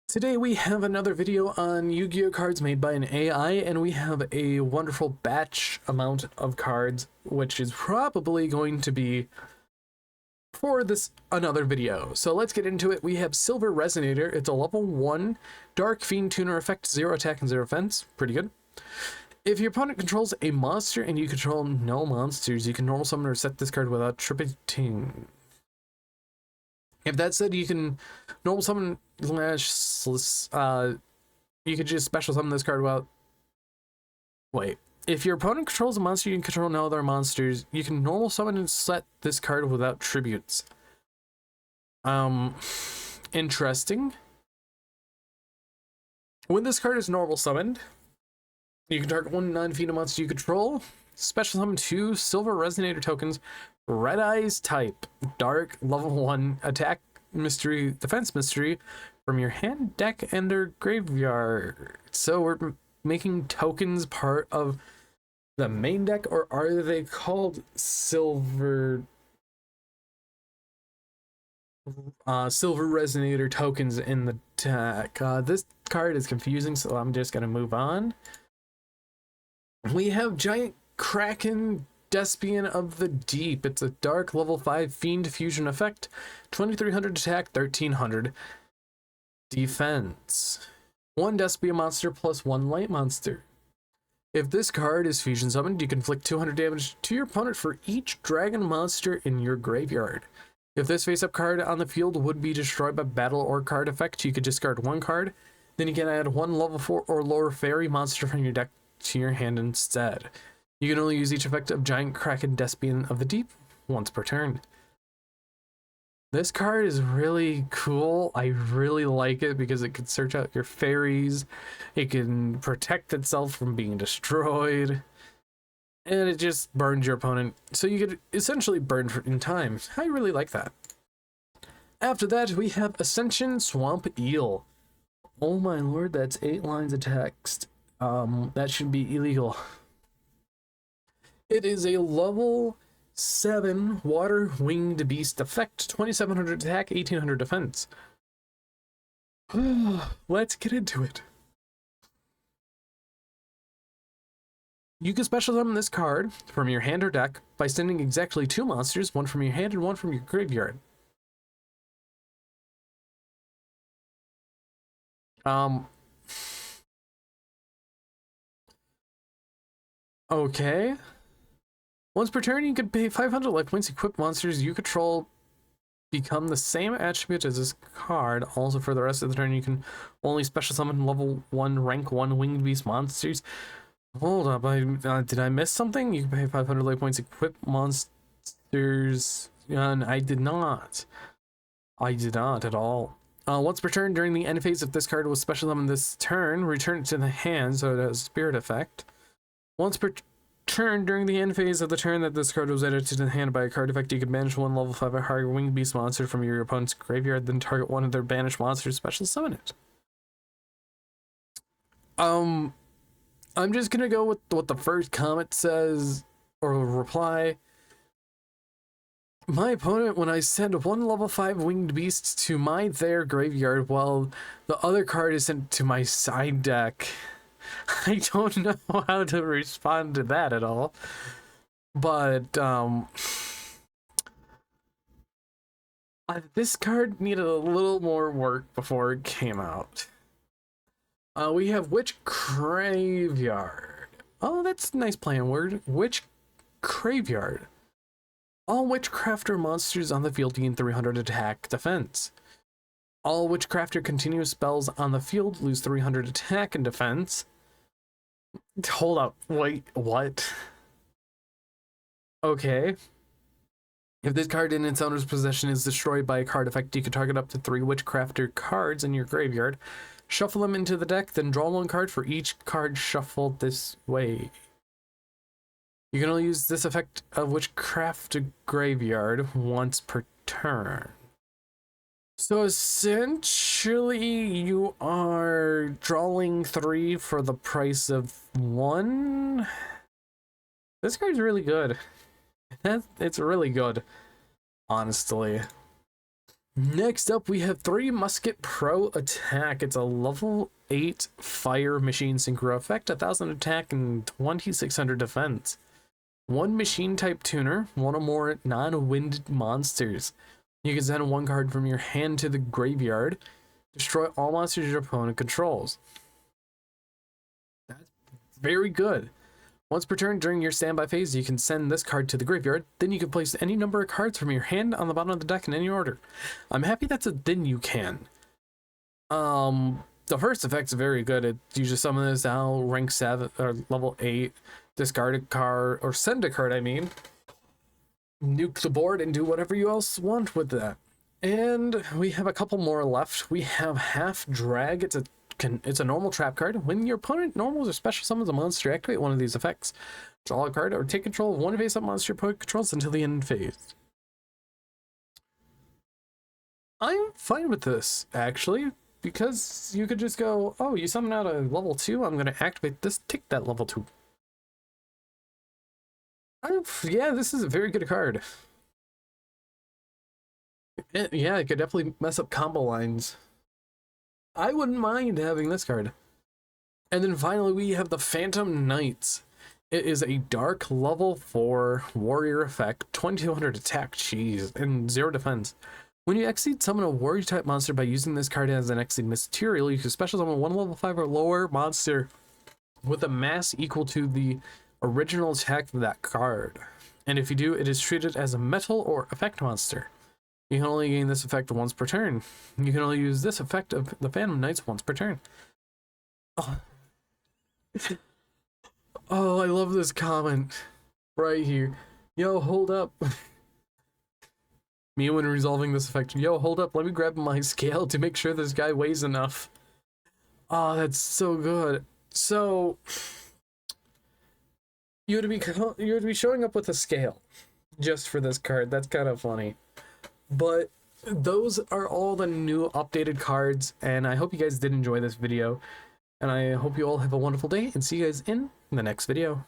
Today we have another video on Yu-Gi-Oh cards made by an AI, and we have a wonderful batch amount of cards, which is probably going to be for this another video. So let's get into it. We have Silver Resonator. It's a level 1 Dark Fiend Tuner effect, 0 attack and 0 defense. Pretty good. If your opponent controls a monster and you control no monsters, you can normal summon or set this card without tripping. If that said, you can normal summon you could just special summon this card without... Wait. If your opponent controls a monster, you can control no other monsters. You can normal summon and set this card without tributes. Interesting. When this card is normal summoned, you can target one non-fiend monster you control. Special summon 2 Silver Resonator tokens, Red Eyes type, Dark, level 1, attack mystery, defense mystery from your hand, deck, and their graveyard. So we're making tokens part of the main deck, or are they called Silver Resonator tokens in the deck? This card is confusing, so I'm just gonna move on. We have Giant Kraken, Despian of the Deep. It's a dark level 5 fiend fusion effect, 2300 attack, 1300 defense. 1 Despian monster plus 1 light monster. If this card is fusion summoned, you can inflict 200 damage to your opponent for each dragon monster in your graveyard. If this face-up card on the field would be destroyed by battle or card effect, you could discard 1 card. Then you can add 1 level 4 or lower fairy monster from your deck to your hand instead. You can only use each effect of Giant Kraken Despian of the Deep once per turn. This card is really cool. I really like it because it can search out your fairies. It can protect itself from being destroyed. And it just burns your opponent. So you could essentially burn in time. I really like that. After that, we have Ascension Swamp Eel. Oh my lord, that's 8 lines of text. That should be illegal. It is a level 7 water winged beast effect, 2700 attack, 1800 defense. Let's get into it. You can special summon this card from your hand or deck by sending exactly 2 monsters, 1 from your hand and 1 from your graveyard. Okay. Once per turn, you can pay 500 life points. Equipped monsters you control become the same attribute as this card. Also, for the rest of the turn, you can only special summon level 1, rank 1 winged beast monsters. Hold up, did I miss something? You can pay 500 life points. Equipped monsters. And I did not. I did not at all. Once per turn, during the end phase, if this card was special summoned this turn, return it to the hand, so it has a spirit effect. Once per turn, during the end phase of the turn that this card was added to the hand by a card effect, you can banish 1 level 5 or higher winged beast monster from your opponent's graveyard, then target 1 of their banished monsters, special summon it. I'm just gonna go with what the first comment says, or reply. My opponent, when I send 1 level 5 winged beast to their graveyard while the other card is sent to my side deck. I don't know how to respond to that at all, but this card needed a little more work before it came out. We have Witch Graveyard. Oh, that's a nice play on word. Witch Graveyard. All Witchcrafter monsters on the field gain 300 attack defense. All Witchcrafter continuous spells on the field lose 300 attack and defense. Hold up, wait, what? Okay. If this card in its owner's possession is destroyed by a card effect, you can target up to 3 Witchcrafter cards in your graveyard, shuffle them into the deck, then draw 1 card for each card shuffled this way. You can only use this effect of Witchcrafter graveyard once per turn. So essentially, you are drawing 3 for the price of 1. This card's really good. It's really good, honestly. Next up, we have 3 Musket Pro Attack. It's a level 8 fire machine synchro effect, 1000 attack, and 2600 defense. 1 machine type tuner, 1 or more non-winged monsters. You can send 1 card from your hand to the graveyard. Destroy all monsters your opponent controls. That's very good. Once per turn during your standby phase, you can send this card to the graveyard. Then you can place any number of cards from your hand on the bottom of the deck in any order. I'm happy that's a then you can. The first effect's very good. You just summon this out, rank 7 or level 8, discard a card or send a card. I mean, nuke the board and do whatever you else want with that. And we have a couple more left. We have Half Drag. It's a normal trap card. When your opponent normals or special summons a monster, activate one of these effects. Draw a card or take control of one face-up monster your opponent controls until the end phase. I'm fine with this, actually, because you could just go, oh, you summon out a level 2, I'm going to activate this, take that level 2. Yeah, this is a very good card. Yeah, it could definitely mess up combo lines. I wouldn't mind having this card. And then finally, we have the Phantom Knights. It is a dark level 4 warrior effect, 2200 attack, jeez, and 0 defense. When you exceed summon a warrior type monster by using this card as an exceed material, you can special summon 1 level 5 or lower monster with a mass equal to the original attack of that card. And if you do, it is treated as a metal or effect monster. You can only gain this effect once per turn. You can only use this effect of the Phantom Knights once per turn. Oh, oh, I love this comment right here. Yo, hold up. Me when resolving this effect. Yo, hold up. Let me grab my scale to make sure this guy weighs enough. Oh, that's so good. So, you would be showing up with a scale just for this card. That's kind of funny. But those are all the new updated cards, and I hope you guys did enjoy this video, and I hope you all have a wonderful day, and see you guys in the next video.